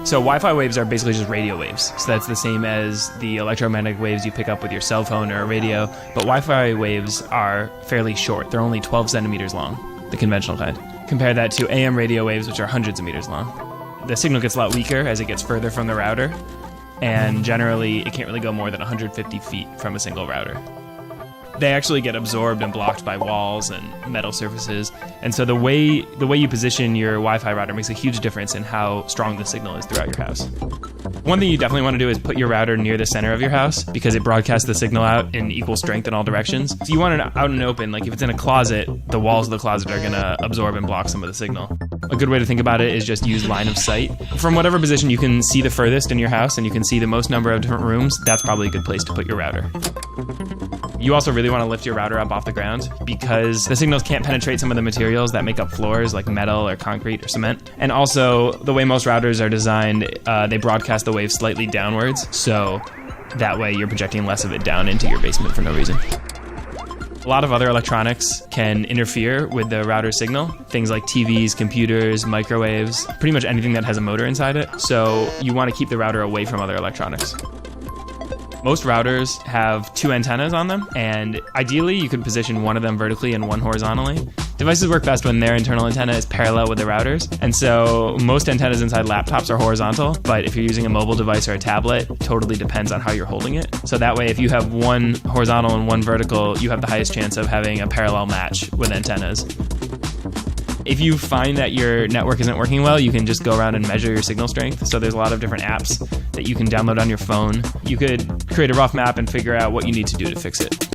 So Wi-Fi waves are basically just radio waves. So that's the same as the electromagnetic waves you pick up with your cell phone or a radio. But Wi-Fi waves are fairly short. They're only 12 centimeters long, the conventional kind. Compare that to AM radio waves, which are hundreds of meters long. The signal gets a lot weaker as it gets further from the router. And generally, it can't really go more than 150 feet from a single router. They actually get absorbed and blocked by walls and metal surfaces. And so the way you position your Wi-Fi router makes a huge difference in how strong the signal is throughout your house. One thing you definitely want to do is put your router near the center of your house because it broadcasts the signal out in equal strength in all directions. So you want it out and open. Like if it's in a closet, the walls of the closet are going to absorb and block some of the signal. A good way to think about it is just use line of sight. From whatever position you can see the furthest in your house and you can see the most number of different rooms, that's probably a good place to put your router. You also really want to lift your router up off the ground because the signals can't penetrate some of the materials that make up floors like metal or concrete or cement. And also, the way most routers are designed, they broadcast the wave slightly downwards, so that way you're projecting less of it down into your basement for no reason. A lot of other electronics can interfere with the router signal. Things like TVs, computers, microwaves, pretty much anything that has a motor inside it. So you want to keep the router away from other electronics. Most routers have 2 antennas on them, and ideally you could position one of them vertically and one horizontally. Devices work best when their internal antenna is parallel with the routers, and so most antennas inside laptops are horizontal, but if you're using a mobile device or a tablet, it totally depends on how you're holding it. So that way, if you have one horizontal and one vertical, you have the highest chance of having a parallel match with antennas. If you find that your network isn't working well, you can just go around and measure your signal strength. So there's a lot of different apps that you can download on your phone. You could create a rough map and figure out what you need to do to fix it.